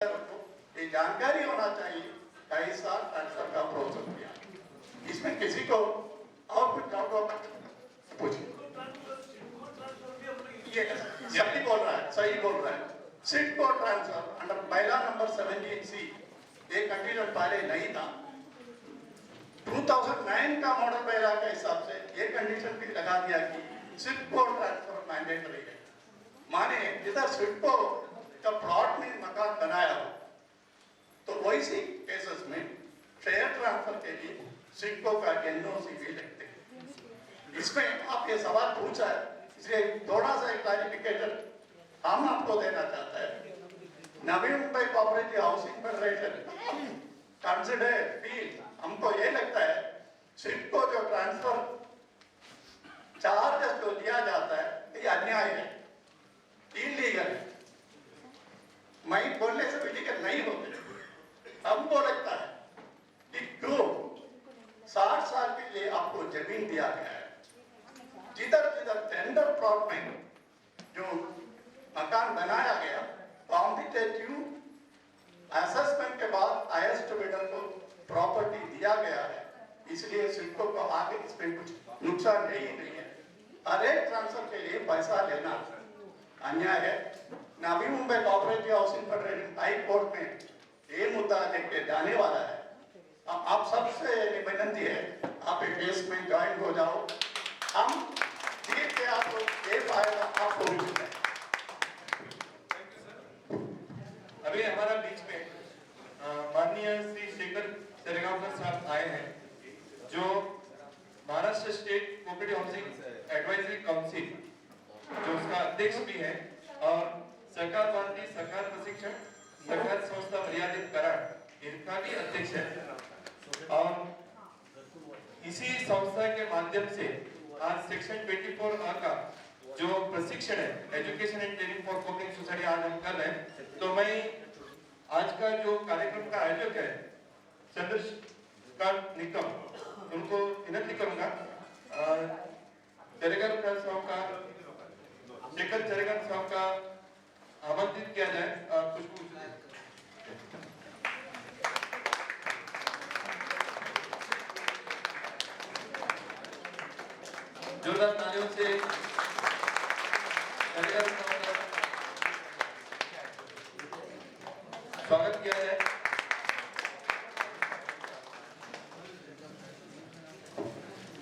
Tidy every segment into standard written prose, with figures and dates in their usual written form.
ये जानकारी होना चाहिए कई साल ट्रांसफर का प्रोसेस किया। इसमें किसी को और कुछ डाउट होगा पूछिए। ये सही बोल रहा है, सही बोल रहा है। सीट को transfer under bylaw number 17C ये कंडीशन पहले नहीं था। 2009 का मॉडल बायलॉ के हिसाब से ये कंडीशन भी लगा दिया कि सीट को ट्रांसफर मैंडेटरी है। माने जिधर सीट को का प्लॉट में मकान बनाया हो तो वैसी केसेस में शेयर ट्रांसफर के लिए सिडको का एनओसी भी लगते हैं। इसमें आप ये सवाल पूछा है, इसलिए थोड़ा सा क्लैरिफिकेशन हम आपको देना चाहते हैं। Navi Mumbai cooperative housing federation consider feel हमको ये लगता है सिडको जो ट्रांसफर चार्जेस जो दिया जाता है ये अन्याय है, इलीगल है। मैं बोलने से विलीगल नहीं होते। हमको लगता है कि जो 60 साल के लिए आपको जमीन दिया गया है, जिधर जिधर टेंडर प्लॉट में जो मकान बनाया गया कॉम्पिटेटिव असेसमेंट के बाद हाईएस्ट बिडर को प्रॉपर्टी दिया गया है, इसलिए सिडको को आगे इसमें कुछ नुकसान नहीं है। हर एक ट्रांसफर के लिए पैसा लेना अन्याय है। Navi Mumbai cooperative housing federation high court में ये मुद्दा लेके जाने वाला है। आप सबसे विनती है आप एक केस में ज्वाइन हो जाओ, हम ठीक है आपको ये फायदा आपको भी मिलता है। अभी हमारा बीच में माननीय श्री शेखर चरेगांवकर साहब आए हैं, जो Maharashtra state cooperative housing advisory council जो उसका अध्यक्ष भी है और सहकार भारती सहकार प्रशिक्षण सहकार संस्था मर्यादित करार इनका भी अध्यक्ष है। और इसी संस्था के माध्यम से आज सेक्शन 24A का जो प्रशिक्षण है education and training for cooperative society आज हम कर रहे हैं। तो मैं आज का जो कार्यक्रम का आयोजक है चंद्रकांत निकम, उनको विनती करूंगा चरेगांवकर साहब का शेखर चरेगांवकर साहब का आमंत्रित किया जाए। खुशबू जोरदार तालियों से चरेगांवकर साहब का स्वागत किया जाए।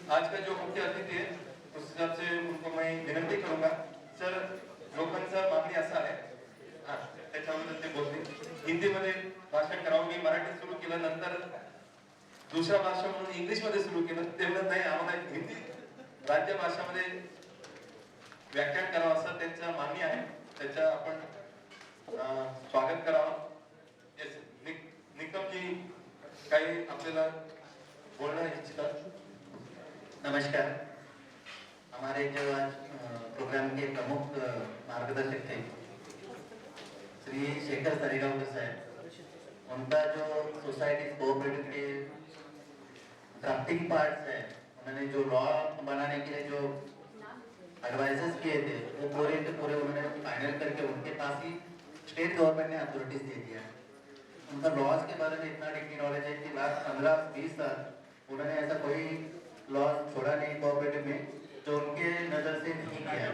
आज का जो मुख्य अतिथि है उस हिसाब से उनको मैं विनंती करूंगा। सर लोखंड सर मागणी असा आहे त्याच्याबद्दल ते बोलते हिंदीमध्ये भाषण करावं। मी मराठी सुरू केलं, नंतर दुसरा भाषा म्हणून इंग्लिश मध्ये सुरू केलं, तेवढं नाही आम्हाला हिंदी राज्य भाषामध्ये व्याख्यान करावं असं त्यांचं मागणी आहे। त्याचं आपण स्वागत करावं। निकम जी काही आपल्याला बोलणं इच्छितात। नमस्कार। हमारे जो आज प्रोग्राम के प्रमुख मार्गदर्शक थे श्री शेखर चरेगांवकर साहब, उनका जो सोसाइटी कोऑपरेटिव के ड्राफ्टिंग पार्ट्स है, उन्होंने जो लॉ बनाने के लिए जो एडवाइजेस किए थे वो पूरे के पूरे उन्होंने फाइनल करके उनके पास ही स्टेट गवर्नमेंट ने अथॉरिटीज दे दिया। उनका लॉज के बारे में इतना डीपली नॉलेज है कि लास्ट 15-20 साल उन्होंने ऐसा कोई लॉ छोड़ा नहीं कोऑपरेटिव में जो उनके नजर से नहीं किया।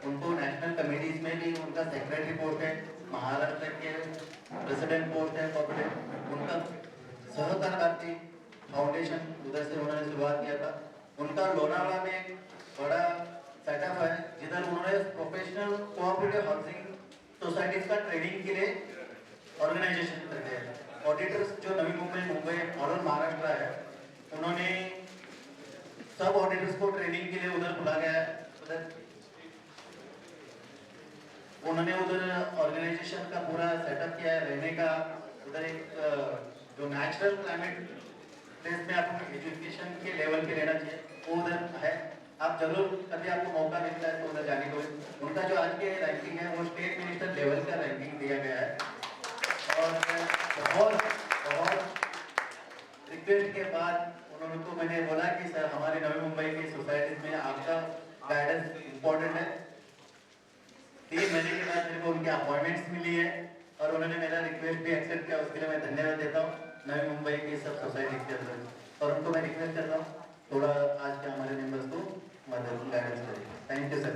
उनको नेशनल कमेटीज में भी उनका सेक्रेटरी पोस्ट है, महाराष्ट्र के प्रेसिडेंट पोस्ट है कोऑपरेटिव। उनका सहकार भारती फाउंडेशन उधर से उन्होंने शुरुआत किया था। उनका लोनावाला में एक बड़ा सेटअप है जिधर उन्होंने प्रोफेशनल कोऑपरेटिव हाउसिंग सोसाइटीज का ट्रेनिंग के लिए ऑर्गेनाइजेशन करते हैं। ऑडिटर्स जो नवी मुंबई मॉडल महाराष्ट्र है, उन्होंने सब ऑडिटर्स को ट्रेनिंग के लिए उधर बुला गया। उधर उन्होंने उधर ऑर्गेनाइजेशन का पूरा सेटअप किया है रहने का। उधर एक जो नेचुरल क्लाइमेट प्लेस में आपको एजुकेशन के लेवल के लेना चाहिए वो उधर है। आप जरूर कभी आपको मौका मिलता है तो उधर जाने को। उनका जो आज के रैंकिंग है वो स्टेट मिनिस्टर लेवल का रैंकिंग दिया गया है। और बहुत रिक्वेस्ट के बाद उन्होंने को मैंने बोला कि सर हमारे नवी मुंबई की सोसाइटीज में आपका गाइडेंस इम्पोर्टेंट है। 3 महीने के बाद मेरे को उनकी अपॉइंटमेंट्स मिली है। और उन्होंने मेरा रिक्वेस्ट भी एक्सेप्ट किया, उसके लिए मैं धन्यवाद देता हूँ नवी मुंबई की सब सोसाइटी के अंदर। और उनको मैं रिक्वेस्ट करता हूँ थोड़ा आज के हमारे मेंबर्स को मदद गाइडेंस करें। Thank you sir.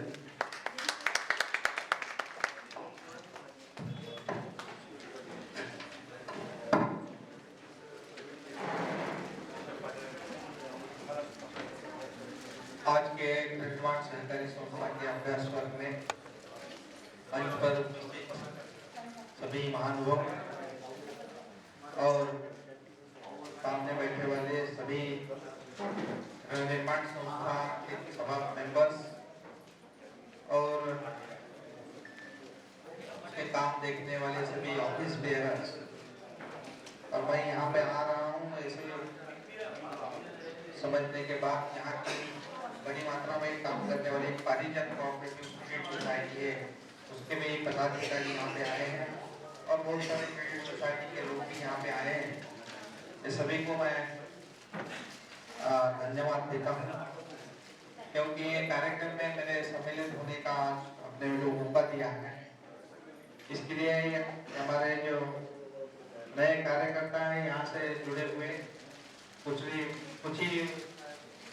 आज के निर्माण सहकारी संस्था के अभ्यास वर्ग में मंच पर सभी महानुभाव और सामने बैठे वाले सभी निर्माण संस्था के सभा मेंबर्स और उसके काम देखने वाले सभी ऑफिस बेयरर्स, और मैं यहाँ पे आ रहा हूँ ऐसे समझने के बाद यहाँ की बड़ी मात्रा में काम करने वाली पारिजन कोऑपरेटिव क्रेडिट सोसाइटी है, उसके भी पदाधिकारी यहाँ पे आए हैं और बहुत सारे क्रेडिट सोसाइटी के लोग भी यहाँ पे आए हैं। ये सभी को मैं धन्यवाद देता हूँ, क्योंकि ये कार्यक्रम में मेरे सम्मिलित होने का अपने जो मौका दिया है, इसके लिए हमारे जो नए कार्यकर्ता हैं यहाँ से जुड़े हुए कुछ ही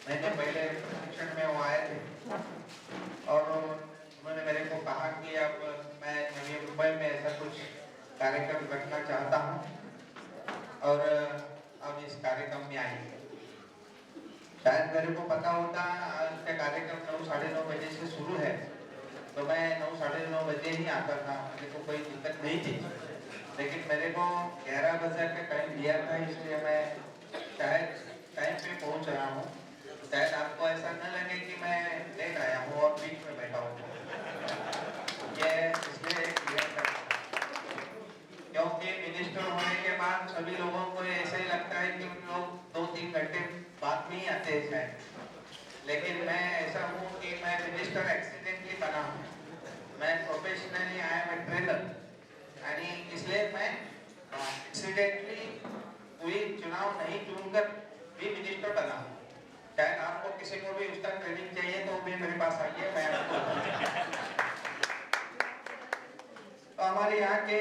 महीने पहले प्रशिक्षण में वो आए थे और उन्होंने मेरे को कहा कि अब मैं नवी मुंबई में ऐसा कुछ कार्यक्रम रखना चाहता हूँ और अब इस कार्यक्रम में आई। शायद मेरे को पता होता इसका कार्यक्रम 9 साढ़े 9 बजे से शुरू है तो मैं 9 साढ़े 9 बजे ही आता था, मेरे को कोई दिक्कत नहीं थी, लेकिन मेरे को 11 बजे का टाइम दिया था, इसलिए मैं शायद टाइम पे पहुंच रहा हूँ। शायद आपको ऐसा न लगे कि मैं लेट आया हूँ और बीच में बैठा हूँ, ये इसलिए क्लियर कर, क्योंकि मिनिस्टर होने के बाद सभी लोगों को ऐसा ही लगता है कि उन लोग 2-3 घंटे बाद में ही आते हैं शायद, लेकिन मैं ऐसा हूँ कि मैं मिनिस्टर एक्सीडेंटली बना हूँ, मैं professionally I am a trainer, यानी इसलिए मैं एक्सीडेंटली कोई चुनाव नहीं चुनकर भी मिनिस्टर बना हूँ। शायद आपको किसी को भी उसका ट्रेनिंग चाहिए तो भी मेरे पास आइए, मैं आपको तो हमारे यहाँ के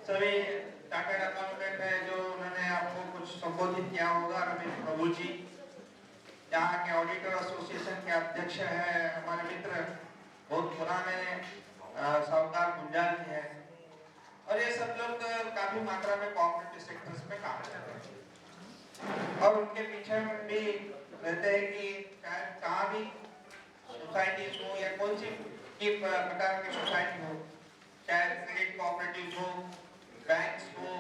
सभी चार्टर्ड अकाउंटेंट है जो उन्होंने आपको कुछ संबोधित किया होगा, रमेश प्रभु जी यहाँ के ऑडिटर एसोसिएशन के अध्यक्ष है, हमारे मित्र बहुत पुराने साहूकार गुंजाल जी है, और ये सब लोग काफी मात्रा में कोऑपरेटिव सेक्टर्स में काम करते हैं और उनके पीछे भी रहते हैं कि शायद कहाँ भी सोसाइटीज हो या कौन सी प्रकार की सोसाइटी हो, चाहे क्रेडिट कोऑपरेटिव हो, बैंक्स हो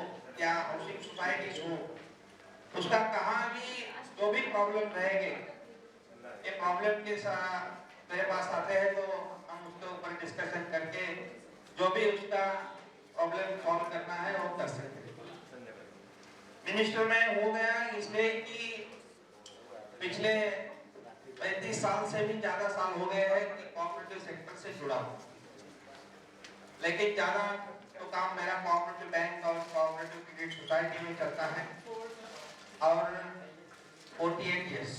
या हाउसिंग सोसाइटीज हो, उसका कहाँ भी जो भी प्रॉब्लम रहेंगे, ये प्रॉब्लम के साथ मेरे पास आते हैं तो हम उसके ऊपर डिस्कशन करके जो भी उसका प्रॉब्लम सॉल्व करना है वो कर सकते हैं। मिनिस्टर में हो गया इसलिए कि पिछले 35 साल से भी ज्यादा साल हो गए हैं कि कोऑपरेटिव सेक्टर से जुड़ा हूं, लेकिन ज्यादा तो काम मेरा कोऑपरेटिव बैंक और कोऑपरेटिव क्रेडिट सोसाइटी में चलता है और 48 years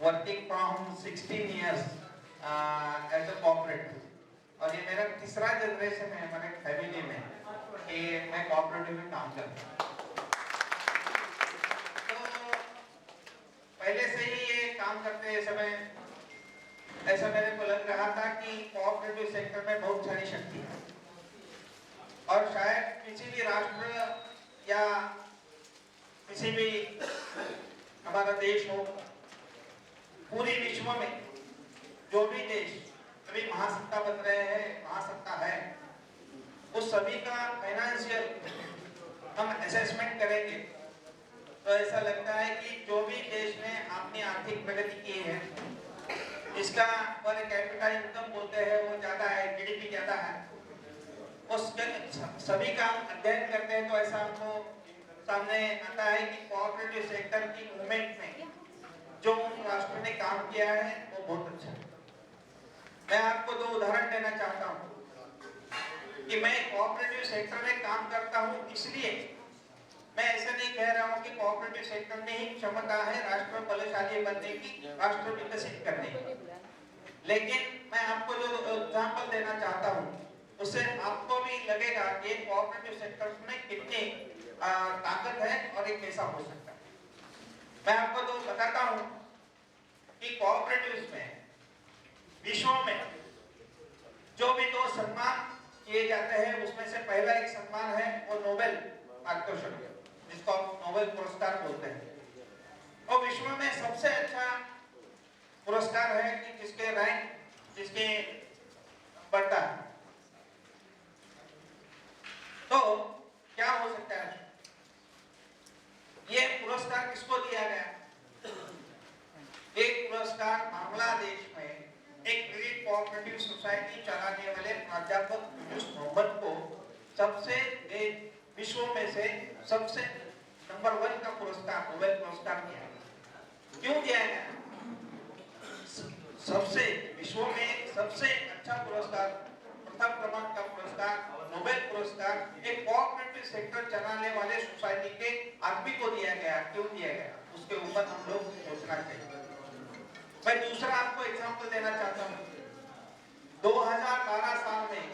working from 16 years as a cooperative, और ये मेरा तीसरा जनरेशन है हमारे फैमिली में कि मैं कोऑपरेटिव में काम करता हूँ। तो पहले से ही ये काम करते समय ऐसा मेरे को लग रहा था कि कोऑपरेटिव सेक्टर में बहुत सारी शक्ति है और शायद किसी भी राष्ट्र या किसी भी हमारा देश हो, पूरी विश्व में जो भी देश अभी महासत्ता बन रहे हैं, महासत्ता है, उस सभी का फाइनेंशियल हम असेसमेंट करेंगे तो ऐसा लगता है कि जो भी देश ने अपनी आर्थिक प्रगति की है, इसका पर कैपिटा इनकम बोलते हैं वो ज्यादा है, जीडीपी ज्यादा है, उस सभी का अध्ययन करते हैं तो ऐसा हमको सामने आता है कि कोऑपरेटिव सेक्टर की मूवमेंट में जो उन राष्ट्र ने काम किया है वो बहुत अच्छा है। मैं आपको 2 उदाहरण देना चाहता हूँ कि मैं कोऑपरेटिव सेक्टर में काम करता हूँ, इसलिए मैं ऐसा नहीं कह रहा हूँ कि कोऑपरेटिव सेक्टर में ही क्षमता है राष्ट्र बलशाली बनने की, राष्ट्र विकसित करने की, लेकिन मैं आपको जो एग्जांपल देना चाहता हूँ उससे आपको भी लगेगा कि कोऑपरेटिव सेक्टर में कितनी ताकत है और ये कैसा हो सकता है। मैं आपको तो बताता हूं कि कोऑपरेटिव्स में विश्व में जो भी 2 सम्मान किए जाते हैं उसमें से पहला एक सम्मान है वो नोबेल पारितोषिक, जिसको आप नोबेल पुरस्कार बोलते हैं। और विश्व में सबसे अच्छा पुरस्कार है कि जिसके रैंक जिसके बढ़ता है। तो क्या हो सकता है, ये पुरस्कार किसको दिया गया? एक पुरस्कार बांग्लादेश में एक ग्रेट कोऑपरेटिव सोसाइटी चलाने वाले प्राध्यापक यूनुस मोहम्मद को सबसे विश्व में से सबसे नंबर 1 का पुरस्कार नोबेल पुरस्कार दिया गया। क्यों दिया गया? सबसे विश्व में सबसे अच्छा पुरस्कार, प्रथम क्रमांक का पुरस्कार, नोबेल पुरस्कार एक कोऑपरेटिव सेक्टर चलाने वाले सोसाइटी के आदमी को दिया गया। क्यों दिया गया? उसके ऊपर हम लोग सोचना चाहिए। मैं दूसरा आपको एग्जांपल देना चाहता हूँ। 2012 साल में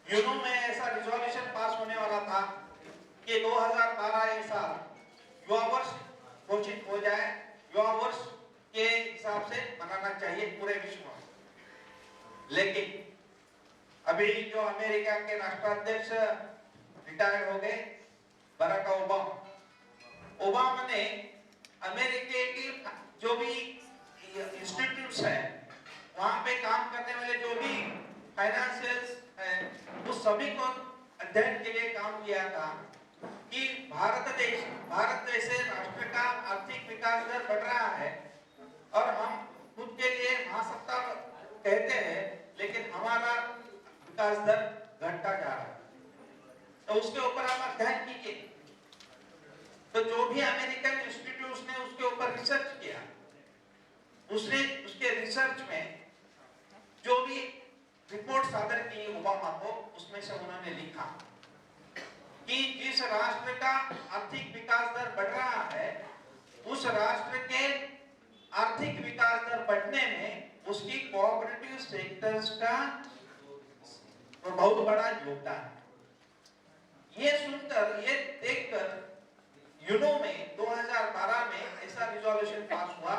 यूनो में ऐसा रिजोल्यूशन पास होने वाला था कि 2012 ये साल युवा वर्ष घोषित हो जाए, युवा वर्ष के हिसाब से मनाना चाहिए पूरे विश्व में। लेकिन अभी जो अमेरिका के राष्ट्राध्यक्ष रिटायर्ड हो गए, बराक ओबामा ने अमेरिका की जो भी इंस्टीट्यूट्स हैं वहां पे काम करने वाले जो भी फाइनेंशियल्स हैं उस सभी को अध्ययन के लिए काम किया था कि भारत जैसे राष्ट्र का आर्थिक विकास दर बढ़ रहा है और हम खुद के लिए महासत्ता कहते हैं, लेकिन हमारा विकास दर घटता जा रहा है। तो उसके ऊपर आप अध्ययन कीजिए। तो जो भी अमेरिकन इंस्टीट्यूट्स ने उसके ऊपर रिसर्च किया, उसके रिसर्च में जो भी रिपोर्ट सादर की ओबामा को, उसमें से उन्होंने लिखा कि जिस राष्ट्र का आर्थिक विकास दर बढ़ रहा है उस राष्ट्र के आर्थिक विकास दर बढ़ने में उसकी कोऑपरेटिव सेक्टर्स का बहुत बड़ा योगदान है। ये सुनकर, ये देखकर यूनो में 2012 में ऐसा रिजोल्यूशन पास हुआ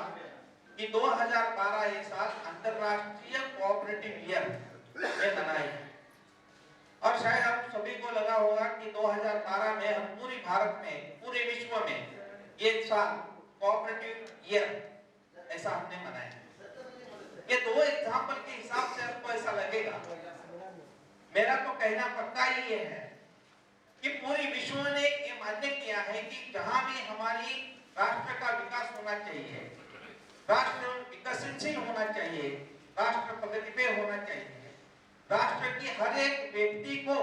कि 2012 ये साल अंतरराष्ट्रीय कोऑपरेटिव ईयर में मनाया। और शायद आप सभी को लगा होगा कि 2012 में हम पूरी भारत में, पूरे विश्व में ये साल कोऑपरेटिव ईयर ऐसा हमने मनाया। ये 2 एग्जांपल के हिसाब से आपको ऐसा लगेगा, मेरा तो कहना पक्का ही ये है कि पूरी विश्व ने ये मान्य किया है कि जहां भी हमारी राष्ट्र का विकास होना चाहिए, राष्ट्र विकसनशील होना चाहिए, राष्ट्र प्रगति पे होना चाहिए, राष्ट्र की हर एक व्यक्ति को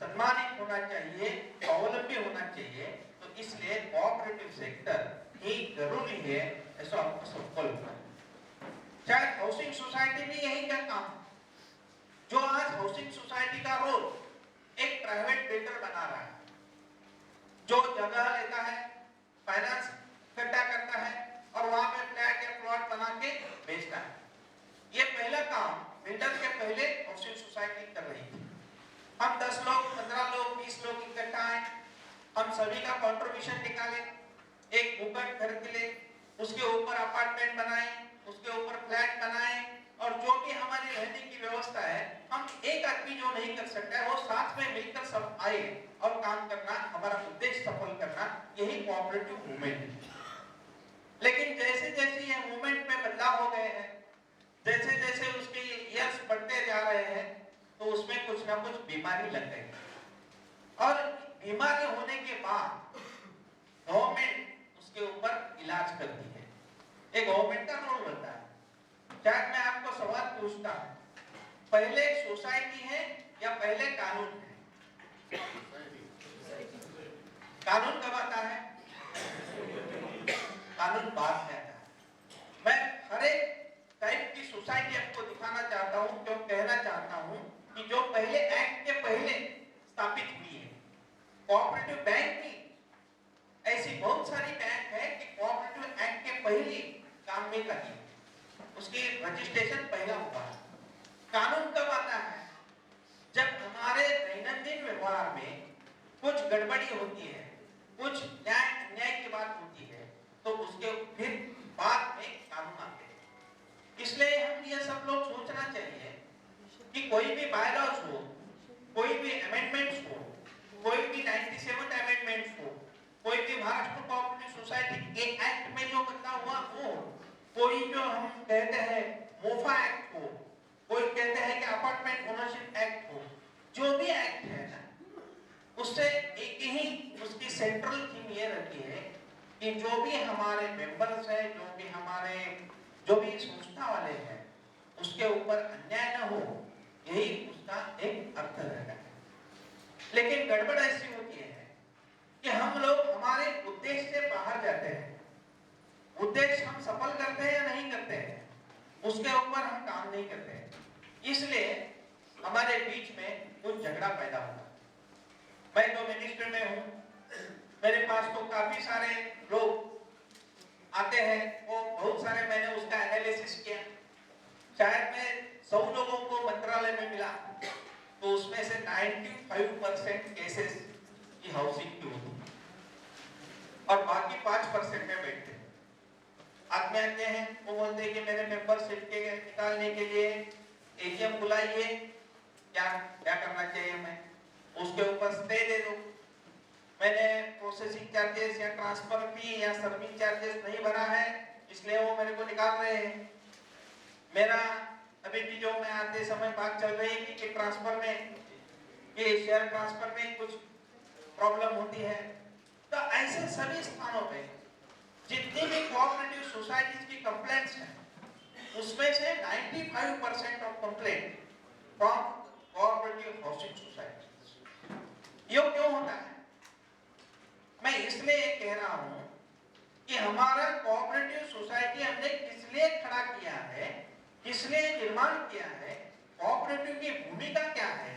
सम्मानित होना चाहिए, स्वावलंबी होना चाहिए, तो इसलिए कोऑपरेटिव सेक्टर ही जरूरी है, ऐसा आपको सबको लगता है। शायद हाउसिंग सोसाइटी भी यही का काम, जो आज हाउसिंग सोसाइटी का रोल एक प्राइवेट बिल्डर बना रहा है, जो जगह लेता है, फाइनेंस इकट्ठा करता है और वहां पे फ्लैट या प्लॉट बना के बेचता है। ये पहला काम बिल्डर के पहले हाउसिंग सोसाइटी कर रही थी। हम 10 लोग, 15 लोग, 20 लोग इकट्ठा आए, हम सभी का कंट्रीब्यूशन निकाले, एक भूखंड खरीद ले, उसके ऊपर अपार्टमेंट बनाए, उसके ऊपर फ्लैट बनाए, और जो भी हमारी रहने की व्यवस्था है, हम एक आदमी जो नहीं कर सकता है वो साथ में मिलकर सब आए और काम करना, हमारा उद्देश्य सफल करना, यही कोऑपरेटिव मूवमेंट है। लेकिन जैसे जैसे ये मूवमेंट में बदलाव हो गए हैं, जैसे जैसे उसके ईयर्स बढ़ते जा रहे हैं, तो उसमें कुछ ना कुछ बीमारी लग गई, और बीमारी होने के बाद गवर्नमेंट उसके ऊपर इलाज करती है। ये गवर्नमेंट का रोल होता है। शायद मैं आपको सवाल पूछता हूं, पहले सोसाइटी है या पहले कानून है? कानून कब आता है? कानून बाद में आता है। मैं हर एक टाइप की सोसाइटी आपको दिखाना चाहता हूं, क्यों कहना चाहता हूं कि जो पहले एक्ट के पहले स्थापित हुई है। कोऑपरेटिव बैंक की ऐसी बहुत सारी बैंक है कि कोऑपरेटिव एक्ट के पहले काम में लगी, उसकी रजिस्ट्रेशन पहला हुआ है। कानून कब आता है? कुछ गड़बड़ी होती है, कुछ न्याय अन्याय की बात होती है, तो उसके फिर बाद में कानून आते हैं। इसलिए हम ये सब लोग सोचना चाहिए कि कोई भी बायलॉज हो, कोई भी अमेंडमेंट्स हो, कोई भी 97 अमेंडमेंट्स हो, कोई भी महाराष्ट्र कोऑपरेटिव सोसाइटी के एक्ट में जो बदलाव हुआ हो, कोई जो हम कहते हैं मोफा एक्ट हो, कोई कहते हैं कि अपार्टमेंट ओनरशिप एक्ट हो, जो भी एक्ट है ना, उससे एक ही उसकी सेंट्रल थीम ये रहती है कि जो भी हमारे मेंबर्स है, जो भी संस्था वाले हैं, उसके ऊपर अन्याय न हो, यही उसका एक अर्थ रहता है। लेकिन गड़बड़ ऐसी होती है कि हम लोग हमारे उद्देश्य से बाहर जाते हैं। उद्देश्य हम सफल करते हैं या नहीं करते हैं, उसके ऊपर हम काम नहीं करते हैं, इसलिए हमारे बीच में कुछ झगड़ा पैदा होता है। मैं तो मिनिस्ट्री में हूँ, मेरे पास तो काफी सारे लोग आते हैं, वो बहुत सारे मैंने उसका एनालिसिस किया। शायद मैं 100 लोगों को मंत्रालय में मिला तो उसमें से 95% केसेस की हाउसिंग की होती और बाकी 5% में बैठते हैं। आदमी आते हैं, वो बोलते हैं कि मेरे मेंबरशिप के निकालने के लिए एजीएम बुलाइए, क्या करना चाहिए, मैं उसके ऊपर स्टे दे दूं, मैंने प्रोसेसिंग चार्जेस या ट्रांसफर फी या सर्विस चार्जेस नहीं भरा है, इसलिए वो मेरे को निकाल रहे हैं। मेरा अभी भी जो मैं आते समय बात चल रही थी कि ट्रांसफर में, ये शेयर ट्रांसफर में कुछ प्रॉब्लम होती है। तो ऐसे सभी स्थानों पे जितनी भी कोऑपरेटिव सोसाइटीज की कंप्लेंट्स हैं, उसमें से 95% of complaint from cooperative housing societies. ये क्यों होता है? मैं इसलिए कह रहा हूं कि हमारा कोऑपरेटिव सोसाइटी हमने किस लिए खड़ा किया है, किस लिए निर्माण किया है, कोऑपरेटिव की भूमिका क्या है,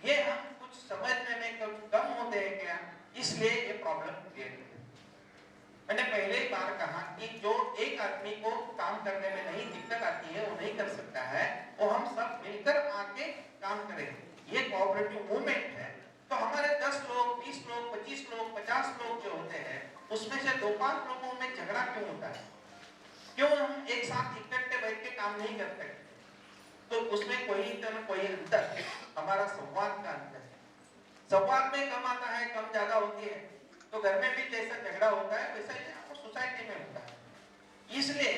ये हम कुछ समझने में कम होते हैं क्या, इसलिए ये प्रॉब्लम क्रिएट होती है। मैंने पहले ही बार कहा कि जो एक आदमी को काम करने में नहीं दिक्कत आती है, वो नहीं कर सकता है, वो हम सब मिलकर आके काम करें। ये कोऑपरेटिव मूवमेंट है। तो हमारे 10 लोग, 20 लोग, 25 लोग, 50 लोग जो होते हैं, उसमें से 2-5 लोगों में झगड़ा क्यों होता है? क्यों हम एक साथ इकट्ठे बैठ के काम नहीं करते? तो उसमें कोई अंतर, हमारा संवाद का अंतर है। संवाद में कम आता है, कम ज्यादा होती है, तो घर में भी जैसा झगड़ा होता है वैसा ही आपको सोसाइटी में होता है। इसलिए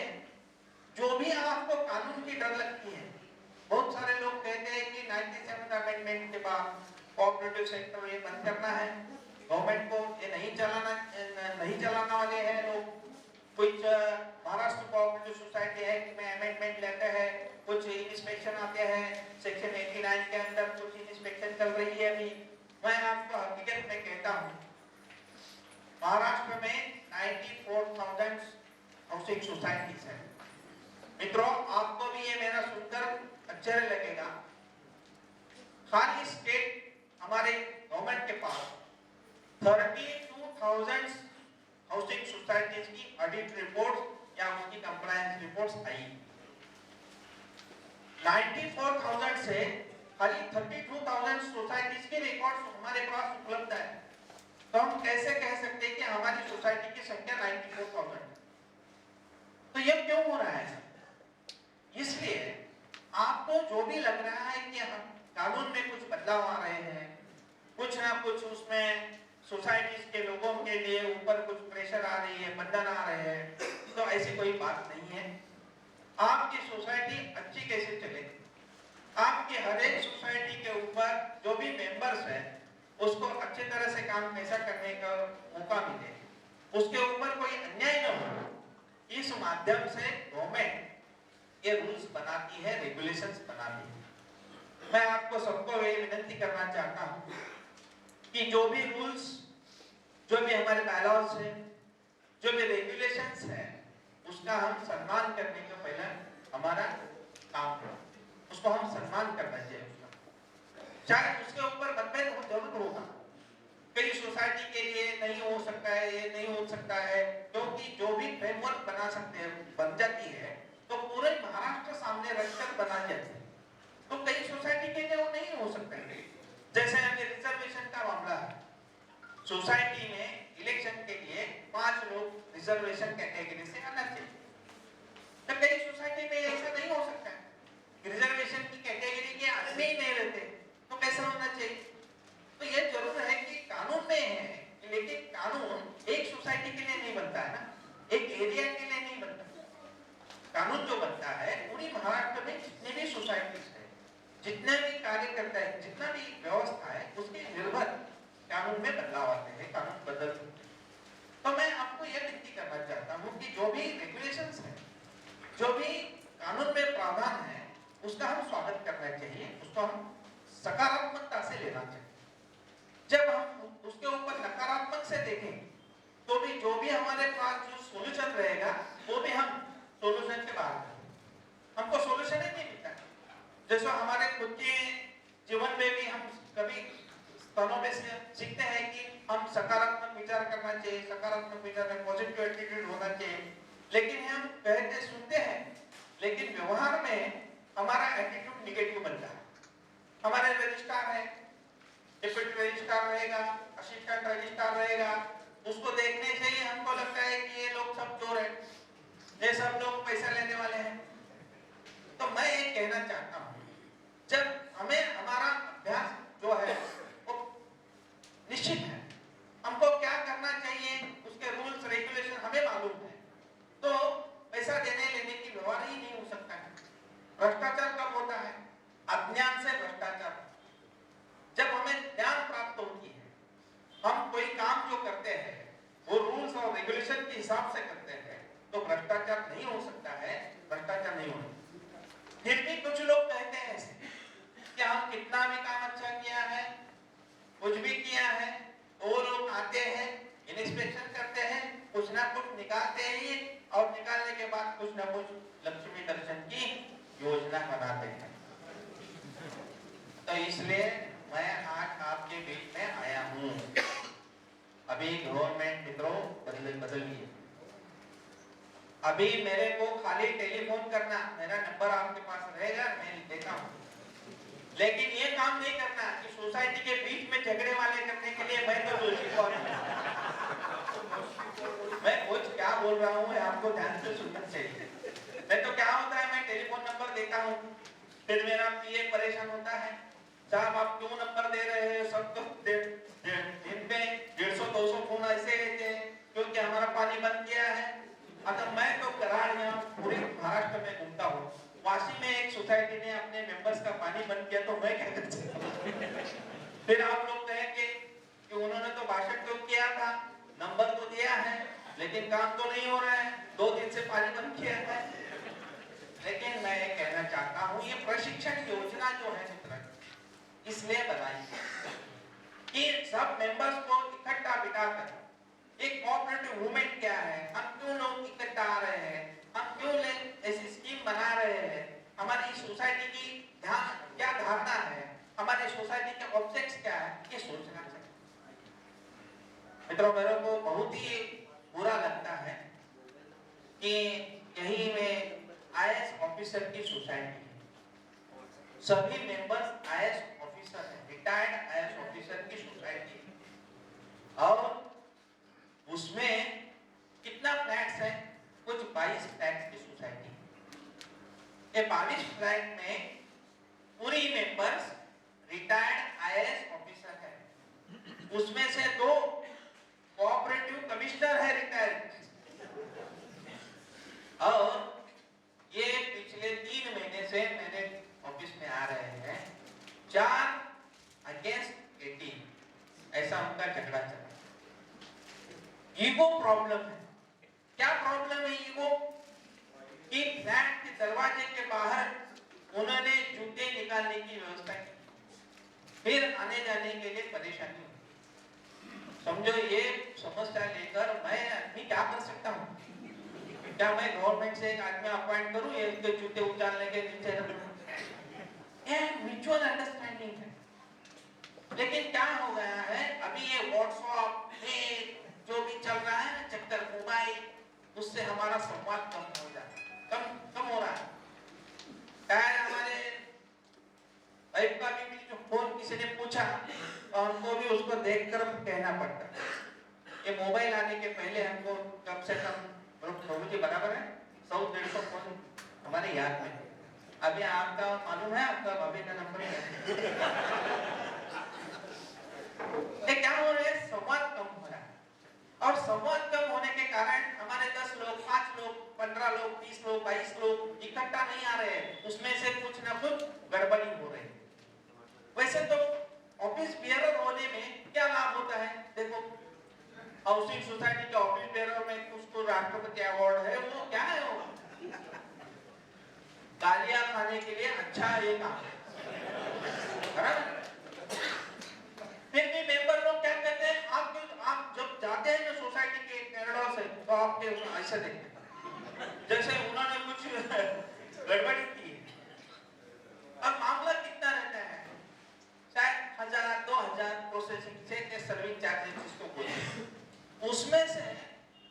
जो भी आपको कानून की डर लगती है, बहुत सारे लोग कहते हैं कि 97 अमेंडमेंट के बाद कोऑपरेटिव सेक्टर ये बंद करना है, गवर्नमेंट को ये नहीं चलाना वाले हैं लोग। कुछ महाराष्ट्र कोऑपरेटिव सोसाइटी एक्ट में अमेंडमेंट लेते हैं, कुछ इंस्पेक्शन आते हैं, सेक्शन 89 के अंदर कुछ इंस्पेक्शन चल रही है अभी। मैं आपको हकीकत में कहता हूँ, महाराष्ट्र में 94,000 हाउसिंग सोसाइटीज है। मित्रों, आपको भी ये मेरा सुनकर आश्चर्य लगेगा, खाली स्टेट हमारे गवर्नमेंट के पास 32,000 हाउसिंग सोसाइटीज की ऑडिट रिपोर्ट्स या उसकी कंप्लायंस रिपोर्ट्स आई। 94,000 से खाली 32,000 सोसाइटीज के रिकॉर्ड्स हमारे पास उपलब्ध है। तो हम कैसे कह सकते हैं कि हमारी सोसाइटी की संख्या 94,000? तो ये क्यों हो रहा है? इसलिए आपको जो भी लग रहा है कि हम कानून में कुछ बदलाव आ रहे हैं, कुछ ना कुछ उसमें सोसाइटीज के लोगों के लिए ऊपर कुछ प्रेशर आ रही है, बंधन आ रहे हैं, तो ऐसी कोई बात नहीं है। आपकी सोसाइटी अच्छी कैसे चलेगी? आपकी हर एक सोसाइटी के ऊपर जो भी मेंबर्स हैं, उसको अच्छी तरह से काम कैसा करने का मौका मिले, उसके ऊपर कोई अन्याय न हो, इस माध्यम से गवर्नमेंट ये रूल्स बनाती है, रेगुलेशंस बनाती है। मैं आपको सबको ये विनती करना चाहता हूँ कि जो भी रूल्स, जो भी हमारे बायलॉज है, जो भी रेगुलेशंस है, उसका हम सम्मान करने का पहला हमारा काम है, उसको हम सम्मान करना चाहिए। शायद उसके ऊपर मतभेद जरूर होगा, कई सोसाइटी के लिए नहीं हो सकता है, ये नहीं हो सकता है, क्योंकि जो भी फ्रेमवर्क बना सकते हैं, बन जाती है, तो पूरे महाराष्ट्र सामने रखकर बना जाती है। तो कई सोसाइटी के लिए वो नहीं हो सकता है। जैसे अभी रिजर्वेशन का मामला है, सोसाइटी में इलेक्शन के लिए 5 लोग रिजर्वेशन कैटेगरी से आना चाहिए। तो कई सोसाइटी में ऐसा नहीं हो सकता है, रिजर्वेशन की कैटेगरी के आदमी ही नहीं रहते, तो कैसा होना चाहिए? तो ये जरूर है कि कानून में है, लेकिन कानून एक सोसाइटी के लिए नहीं बनता है ना, एक एरिया के लिए नहीं बनता। कानून जो बनता है पूरी महाराष्ट्र में जितने भी सोसाइटीज है, जितने भी कार्य करता है, जितना भी व्यवस्था है, उसके निर्भर कानून में बदलाव आते हैं, कानून बदलते हैं। तो मैं आपको यह विनती करना चाहता हूँ कि जो भी रेगुलेशंस है, जो भी कानून में प्रावधान है, उसका हम स्वागत करना चाहिए, उसको हम सकारात्मकता से लेना चाहिए। जब हम उसके ऊपर नकारात्मक से देखें तो भी जो भी हमारे पास जो सोल्यूशन रहेगा वो भी हम सोल्यूशन के बाहर हैं। हमको सोल्यूशन ही नहीं मिलता। जैसे हमारे खुद के जीवन में भी हम कभी स्थानों में से सीखते हैं कि हम सकारात्मक विचार करना चाहिए, सकारात्मक विचार में पॉजिटिव एटीट्यूड होना चाहिए, लेकिन हम कहते सुनते हैं, लेकिन व्यवहार में हमारा एटीट्यूड निगेटिव बनता है। हमारे रजिस्ट्रार है, डिप्टी रजिस्ट्रार रहेगा, असिस्टेंट रजिस्ट्रार रहेगा, उसको देखने से ही हमको लगता है कि ये लोग सब चोर हैं, ये सब लोग पैसा लेने वाले हैं। तो मैं ये कहना चाहता हूँ, जब हमें हमारा अभ्यास जो है वो निश्चित है, हमको क्या करना चाहिए, उसके रूल्स रेगुलेशन हमें मालूम है, तो पैसा देने लेने की व्यवहार ही नहीं हो सकता है। भ्रष्टाचार कब होता है? अज्ञान से भ्रष्टाचार। जब हमें ज्ञान प्राप्त होती है, हम कोई काम जो करते हैं वो रूल्स और रेगुलेशन के हिसाब से करते हैं, तो भ्रष्टाचार नहीं हो सकता है, भ्रष्टाचार नहीं होगा। फिर भी कुछ लोग कहते हैं कि हम कितना भी काम अच्छा किया है, कुछ भी किया है, वो लोग आते हैं, इंस्पेक्शन करते हैं, कुछ ना कुछ निकालते हैं और निकालने के बाद कुछ ना कुछ लक्ष्मी दर्शन की योजना बनाते हैं। तो इसलिए मैं आज आपके बीच में आया हूँ। अभी गवर्नमेंट मित्रों बदल गई है। अभी मेरे को खाली टेलीफोन करना, मेरा नंबर आपके पास रहेगा, मैं देता हूँ, लेकिन ये काम नहीं करना कि सोसाइटी के बीच में झगड़े वाले करने के लिए मैं तो दोषी कौन हूं? मैं कुछ क्या बोल रहा हूँ आपको ध्यान से सुनना चाहिए। मैं तो क्या होता है, मैं टेलीफोन नंबर देता हूँ, फिर मेरा पीए परेशान होता है, साहब आप क्यों नंबर दे रहे हैं, सब तो दिन में 150-200 फोन ऐसे लेते हैं क्योंकि हमारा पानी बंद किया है। अगर मैं तो करार यहाँ पूरे महाराष्ट्र में घूमता हूँ, वाशी में एक सोसाइटी ने अपने मेंबर्स का पानी बंद किया तो मैं क्या कर सकता हूँ? फिर आप लोग कहेंगे कि उन्होंने तो भाषण तो किया था, नंबर तो दिया है, लेकिन काम तो नहीं हो रहा है, 2 दिन से पानी बंद किया है। लेकिन मैं ये कहना चाहता हूँ, ये प्रशिक्षण योजना जो है मित्र, इसलिए बनाई कि सब मेंबर्स को इकट्ठा बिठाकर एक कोऑपरेटिव मूवमेंट क्या है, हम क्यों लोग इकट्ठा आ रहे हैं, हम क्यों ऐसी स्कीम बना रहे हैं, हमारी सोसाइटी की क्या धारणा है, हमारी सोसाइटी के ऑब्जेक्ट्स क्या है, ये सोचना चाहिए। मित्रों, मेरे को बहुत ही बुरा लगता है कि यही में आईएएस ऑफिसर की सोसाइटी है, सभी मेंबर्स आईएएस ऑफिसर हैं, रिटायर्ड आईएएस ऑफिसर की सोसाइटी है, और उसमें कितना फ्लैट्स है, कुछ 22 फ्लैट्स की सोसाइटी है। ये 22 फ्लैट में पूरी मेंबर्स रिटायर्ड आईएएस ऑफिसर है, उसमें से 2 कोऑपरेटिव कमिश्नर है रिटायर्ड, और ये पिछले 3 महीने से मेरे ऑफिस में आ रहे हैं, 4 अगेंस्ट 18, ऐसा उनका झगड़ा चल रहा है। ईगो प्रॉब्लम है। क्या प्रॉब्लम है ईगो? कि फ्लैट के दरवाजे के बाहर उन्होंने जूते निकालने की व्यवस्था की, फिर आने जाने के लिए परेशानी हुई। समझो, ये समस्या लेकर मैं आदमी क्या कर सकता हूँ? क्या मैं गवर्नमेंट से एक आदमी अपॉइंट करूं, ये उसके जूते उतारने के नीचे ये म्यूचुअल अंडरस्टैंडिंग है। लेकिन क्या हो गया है, अभी ये व्हाट्सएप में जो भी चल रहा है ना, चक्कर मोबाइल, उससे हमारा संवाद कम हो जाता है, कम हो रहा है। शायद हमारे वाइफ का भी जो फोन किसी ने पूछा, और हमको भी उसको देखकर कहना पड़ता है। ये मोबाइल आने के पहले हमको कम से कम प्रभु जी बराबर है 100-150 फोन हमारे याद में। अभी आपका मालूम है, आपका भाभी का नंबर है। क्या हो रहा है, संवाद कम हो रहा है, और संवाद कम होने के कारण हमारे 10 लोग, 5 लोग, 15 लोग, 30 लोग, 22 लोग इकट्ठा नहीं आ रहे हैं, उसमें से कुछ ना कुछ गड़बड़ी हो रही है। वैसे तो ऑफिस बियरर होने में क्या लाभ होता है? देखो, हाउसिंग सोसाइटी के ऑफिस बियरर में उसको राष्ट्रपति अवार्ड है, वो क्या है, वो गालियां खाने के लिए अच्छा ये काम है। फिर भी मेंबर लोग क्या कहते हैं, आप जब जाते हैं ना सोसाइटी के कॉरिडोर से, तो आपके ऐसे देखते हैं जैसे उन्होंने कुछ गड़बड़ी की है। अब मामला कितना रहता है, शायद 1000-2000 प्रोसेसिंग से के सर्विस चार्जेस जिसको बोलते हैं, उसमें से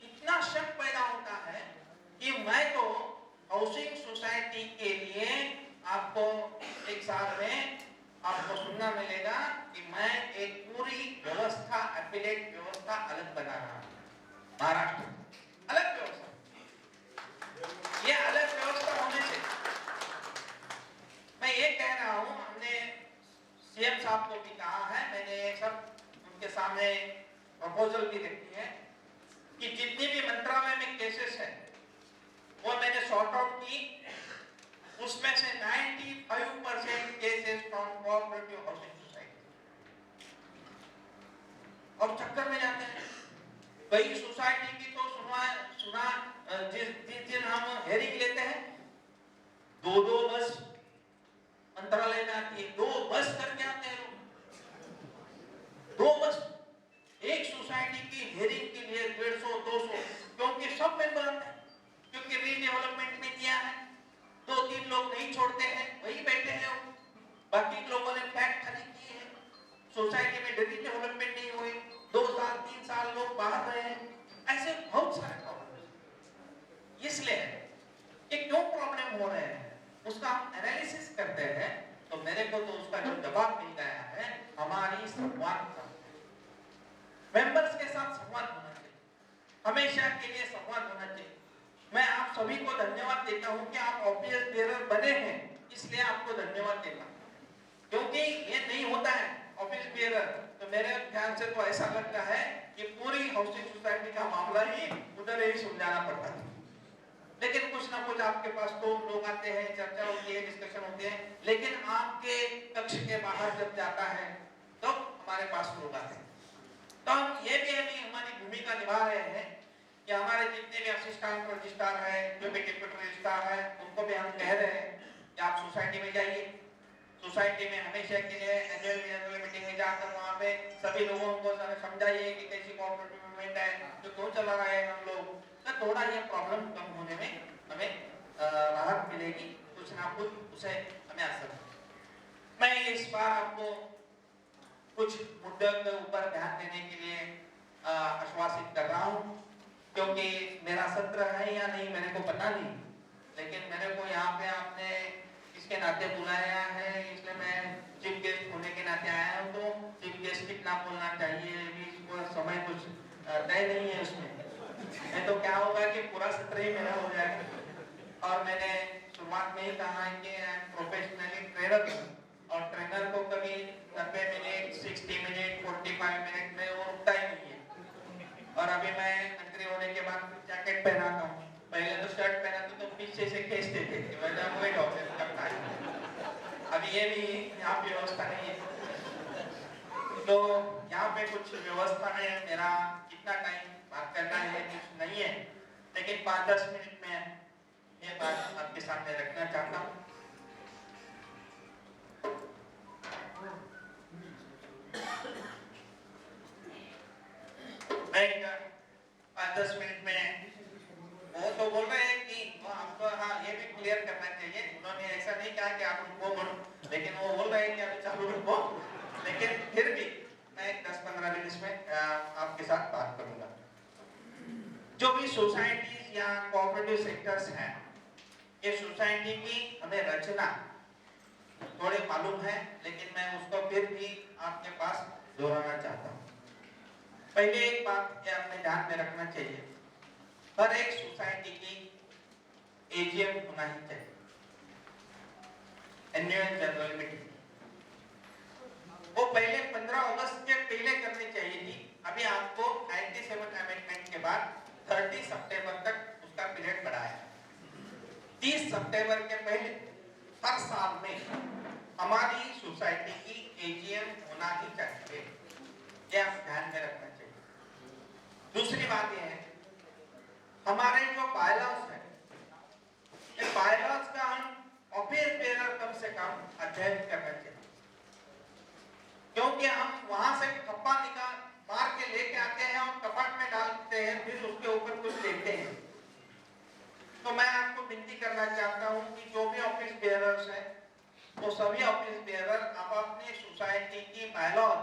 इतना शक पैदा होता है कि मैं तो हाउसिंग सोसाइटी के लिए आपको एक साल में आपको सुनना मिलेगा कि मैं एक पूरी व्यवस्था, एफिलिएट व्यवस्था अलग बना रहा हूं। महाराष्ट्र अलग व्यवस्था, ये अलग व्यवस्था होने से मैं ये कह रहा हूं, हमने सीएम साहब को भी कहा है, मैंने सब उनके सामने प्रपोजल भी रखी है कि जितनी भी मंत्रालय में केसेस है वो मैंने सॉर्ट आउट की, उसमें से 95% cases from cooperative housing society. और चक्कर में जाते हैं, कई सोसाइटी की तो सुना जिस दिन हम हेयरिंग लेते हैं 2-2 बस मंत्रालय में आती है, 2 बस करके आते हैं लोग, 2 बस एक सोसाइटी की हेयरिंग के लिए 150-200, क्योंकि सब मेंबर आते हैं, क्योंकि रीडेवलपमेंट में किया है, 2-3 लोग नहीं छोड़ते हैं, वही बैठे हैं, बाकी लोगों ने फ्लैट खाली किए हैं, सोसाइटी में रीडेवलपमेंट नहीं हुई, 2 साल 3 साल लोग बाहर रहे हैं, ऐसे बहुत सारे प्रॉब्लम। इसलिए कि क्यों प्रॉब्लम हो रहे हैं उसका हम एनालिसिस करते हैं, तो मेरे को तो उसका जो जवाब मिल गया है, हमारी संवाद, मेंबर्स के साथ संवाद होना चाहिए, हमेशा के लिए संवाद होना चाहिए। मैं आप सभी को धन्यवाद देता हूं कि आप ऑफिस बेरर बने हैं, इसलिए आपको धन्यवाद देता हूं, क्योंकि ये नहीं होता है ऑफिस बेरर, तो मेरे ध्यान से तो ऐसा लगता है कि पूरी हाउसिंग सोसाइटी का मामला ही उधर ही सुलझाना पड़ता है। लेकिन कुछ ना कुछ आपके पास तो लोग आते हैं, चर्चा होती है, डिस्कशन होते हैं, लेकिन आपके कक्ष के बाहर जब जाता है तो हमारे पास लोग आते हैं। तो हम ये भी अभी हमारी भूमिका निभा रहे हैं कि हमारे जितने भी असिस्टेंट रजिस्ट्रार है, जो भी डिप्टी रजिस्ट्रार है, उनको भी हम कह रहे हैं कि आप सोसाइटी में जाइए, सोसाइटी में हमेशा के लिए एनुअल मीटिंग में जाकर वहाँ पे सभी लोगों को समझाइए कि कैसी कोऑपरेटिव मूवमेंट है, जो क्यों चला रहा है हम लोग, तो थोड़ा ये प्रॉब्लम कम होने में हमें राहत मिलेगी, कुछ ना कुछ उसे हमें असर। मैं इस बार आपको कुछ मुद्दों के ऊपर ध्यान देने के लिए आश्वासित कर रहा हूँ, क्योंकि मेरा सत्र है या नहीं मेरे को पता नहीं, लेकिन मेरे को यहाँ पे आपने इसके नाते बुलाया है, इसलिए मैं चीफ गेस्ट होने के नाते आया हूँ। तो चीफ गेस्ट कितना बोलना चाहिए इसको समय कुछ तय नहीं है उसमें, नहीं तो क्या होगा कि पूरा सत्र ही मेरा हो जाएगा। और मैंने शुरुआत में ही कहा है कि आई एम प्रोफेशनली ट्रेनर, और ट्रेनर को कभी 90 मिनट, 60 मिनट, 45 मिनट में वो रुकता ही नहीं है। और अभी मैं मंत्री होने के बाद जैकेट पहनाता हूँ, पहले तो शर्ट पहनाते तो पीछे से खींचते थे कि वजह वेट ऑफिस करता है। अभी ये भी यहाँ पे व्यवस्था नहीं है, तो यहाँ पे कुछ व्यवस्था में मेरा कितना टाइम बात करना है कुछ नहीं है, लेकिन 5-10 मिनट में ये बात आपके सामने रखना चाहता हूँ। मैं 5-10 मिनट में वो तो बोल रहे हैं कि आपको हाँ ये भी क्लियर करना चाहिए, उन्होंने ऐसा नहीं कहा कि आप उनको बोलो, लेकिन वो बोल रहे हैं कि अभी चालू रखो, लेकिन फिर भी मैं 10-15 मिनट में आपके साथ बात करूंगा। जो भी सोसाइटीज या कोऑपरेटिव सेक्टर्स हैं, ये सोसाइटी की हमें रचना थोड़े मालूम है, लेकिन मैं उसको फिर भी आपके पास दोहराना चाहता हूँ। पहले एक बात ये अपने ध्यान में रखना चाहिए, हर एक सोसाइटी की एजीएम होना ही चाहिए, एनुअल जनरल मीटिंग। वो पहले 15 अगस्त के पहले करनी चाहिए थी। अभी आपको 97 अमेंडमेंट के बाद 30 सितंबर तक उसका पीरियड बढ़ाया। 30 सितंबर के पहले हर साल में हमारी सोसाइटी की एजीएम होना ही चाहिए, ये आप ध्यान में रखना चाहिए। दूसरी बात यह है, हमारे जो बायलॉज है, ये बायलॉज का हम ऑफिस बेरर कम से कम अध्ययन करना चाहिए, क्योंकि हम वहां से खप्पा निकाल मार के लेके आते हैं और कपाट में डालते हैं, फिर उसके ऊपर कुछ लेते हैं। तो मैं आपको विनती करना चाहता हूं कि जो भी ऑफिस बेयरर्स हैं, वो सभी ऑफिस बेयरर आप अपनी सोसाइटी की बायलॉज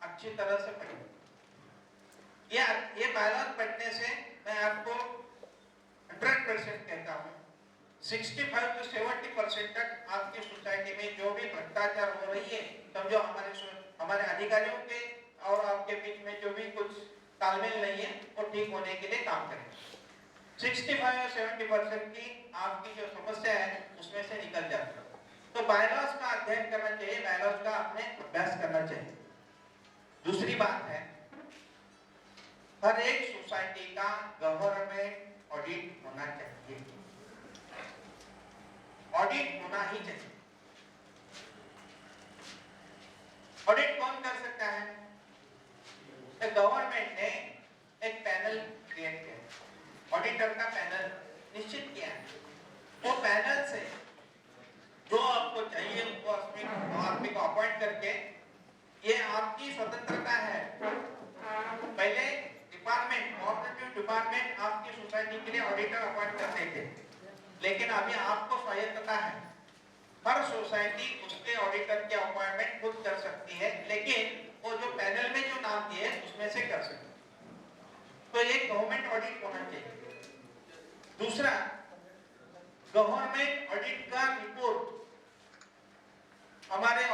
अच्छी तरह से पढ़ें। ये बायलॉज पढ़ने से मैं आपको 100% कहता हूँ, 65 to 70% तक आपकी सोसाइटी में जो भी भ्रष्टाचार हो रही है, समझो हमारे अधिकारियों के और आपके बीच में जो भी कुछ तालमेल नहीं है, वो ठीक होने के लिए काम करें। 65 या 70% की आपकी जो समस्या है उसमें से निकल जाती है। तो बायलॉज का अध्ययन करना चाहिए, बायलॉज का आपने अभ्यास करना चाहिए। दूसरी बात है, हर एक सोसाइटी का गवर्नमेंट ऑडिट होना चाहिए, ऑडिट होना ही चाहिए। ऑडिट कौन कर सकता है? गवर्नमेंट ने एक पैनल क्रिएट किया, ऑडिटर का पैनल निश्चित किया है। वो पैनल से जो आपको चाहिए वो आदमी को अपॉइंट करके, ये आपकी स्वतंत्रता है। पहले डिपार्टमेंट, कोऑपरेटिव डिपार्टमेंट आपकी सोसाइटी के लिए ऑडिटर अपॉइंट करते थे, लेकिन अभी आपको स्वायत्तता है, हर सोसाइटी उसके ऑडिटर के अपॉइंटमेंट खुद कर सकती है, लेकिन वो जो पैनल में जो नाम दिए उसमें से कर सकती है। तो ये गवर्नमेंट ऑडिट होना चाहिए। दूसरा, गवर्नमेंट ऑडिट का रिपोर्ट हमारे